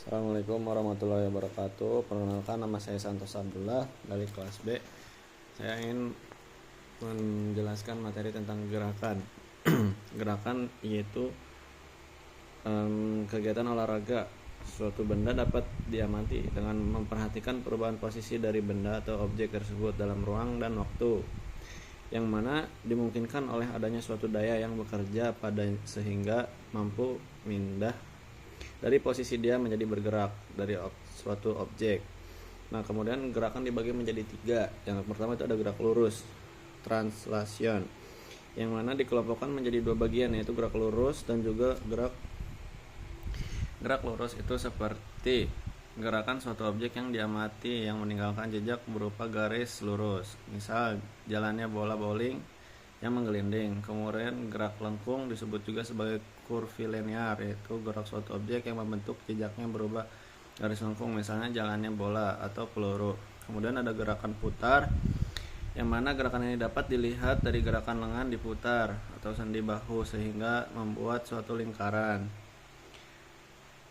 Assalamualaikum warahmatullahi wabarakatuh. Perkenalkan, nama saya Santos Abdullah dari kelas B. Saya ingin menjelaskan materi tentang gerakan. Gerakan yaitu kegiatan olahraga. Suatu benda dapat diamati dengan memperhatikan perubahan posisi dari benda atau objek tersebut dalam ruang dan waktu, yang mana dimungkinkan oleh adanya suatu daya yang bekerja pada sehingga mampu pindah dari posisi dia menjadi bergerak dari suatu objek. Nah, kemudian gerakan dibagi menjadi 3. Yang pertama itu ada gerak lurus, translation, yang mana dikelompokkan menjadi 2 bagian, yaitu gerak lurus dan juga gerak lurus itu seperti gerakan suatu objek yang diamati yang meninggalkan jejak berupa garis lurus, misal jalannya bola bowling yang menggelinding. Kemudian gerak lengkung disebut juga sebagai kurvilinear, yaitu gerak suatu objek yang membentuk jejaknya berubah garis lengkung, misalnya jalannya bola atau peluru. Kemudian ada gerakan putar, yang mana gerakan ini dapat dilihat dari gerakan lengan diputar atau sendi bahu sehingga membuat suatu lingkaran.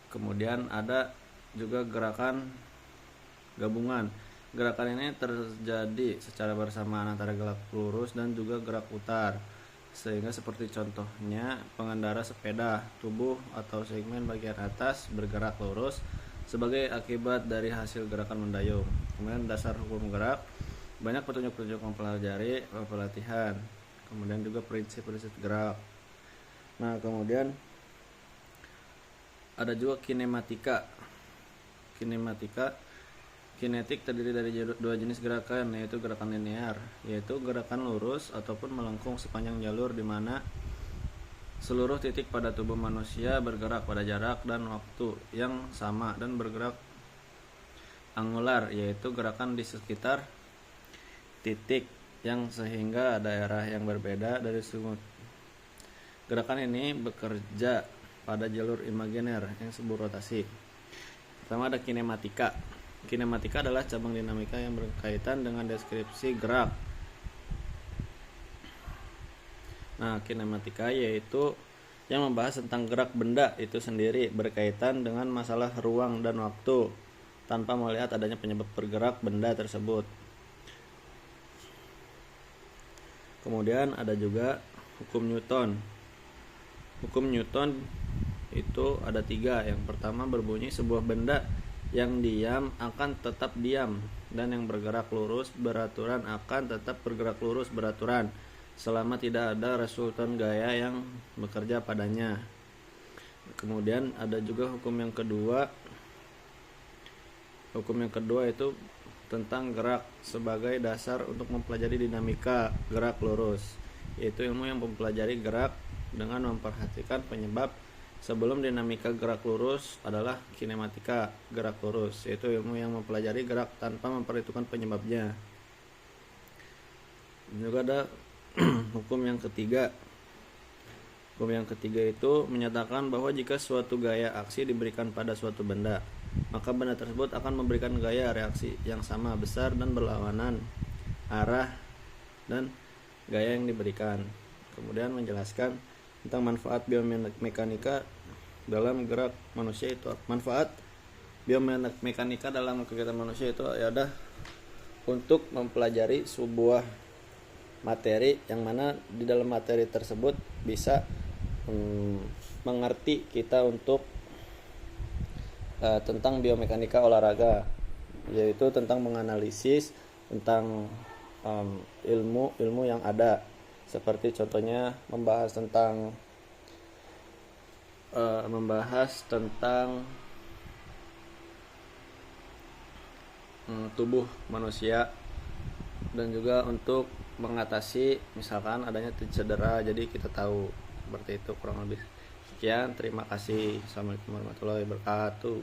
Kemudian ada juga gerakan gabungan. Gerakan ini terjadi secara bersamaan antara gerak lurus dan juga gerak putar, sehingga seperti contohnya pengendara sepeda, tubuh atau segmen bagian atas bergerak lurus sebagai akibat dari hasil gerakan mendayung. Kemudian dasar hukum gerak, banyak petunjuk-petunjuk mempelajari pelatihan, kemudian juga prinsip-prinsip gerak. Nah, kemudian ada juga kinematika. Kinetik terdiri dari 2 jenis gerakan, yaitu gerakan linear, yaitu gerakan lurus ataupun melengkung sepanjang jalur di mana seluruh titik pada tubuh manusia bergerak pada jarak dan waktu yang sama, dan bergerak angular, yaitu gerakan di sekitar titik yang sehingga daerah yang berbeda dari sudut. Gerakan ini bekerja pada jalur imaginer yang disebut rotasi. Pertama ada kinematika. Kinematika adalah cabang dinamika yang berkaitan dengan deskripsi gerak. Nah, kinematika yaitu yang membahas tentang gerak benda itu sendiri berkaitan dengan masalah ruang dan waktu tanpa melihat adanya penyebab bergerak benda tersebut. Kemudian ada juga hukum Newton. Hukum Newton itu ada 3. Yang pertama berbunyi sebuah benda yang diam akan tetap diam, dan yang bergerak lurus beraturan akan tetap bergerak lurus beraturan selama tidak ada resultan gaya yang bekerja padanya. Kemudian ada juga hukum yang kedua. Hukum yang kedua itu tentang gerak sebagai dasar untuk mempelajari dinamika gerak lurus, yaitu ilmu yang mempelajari gerak dengan memperhatikan penyebab. Sebelum dinamika gerak lurus adalah kinematika gerak lurus, yaitu ilmu yang mempelajari gerak tanpa memperhitungkan penyebabnya. Juga ada hukum yang ketiga. Hukum yang ketiga itu menyatakan bahwa jika suatu gaya aksi diberikan pada suatu benda, maka benda tersebut akan memberikan gaya reaksi yang sama, besar, dan berlawanan arah dan gaya yang diberikan. Kemudian menjelaskan tentang manfaat biomekanika dalam gerak manusia itu. Manfaat biomekanika dalam kegiatan manusia itu ada untuk mempelajari sebuah materi, yang mana di dalam materi tersebut bisa mengerti kita untuk tentang biomekanika olahraga, yaitu tentang menganalisis tentang ilmu yang ada, seperti contohnya membahas tentang tubuh manusia, dan juga untuk mengatasi misalkan adanya cedera, jadi kita tahu seperti itu kurang lebih. Sekian, terima kasih. Assalamualaikum warahmatullahi wabarakatuh.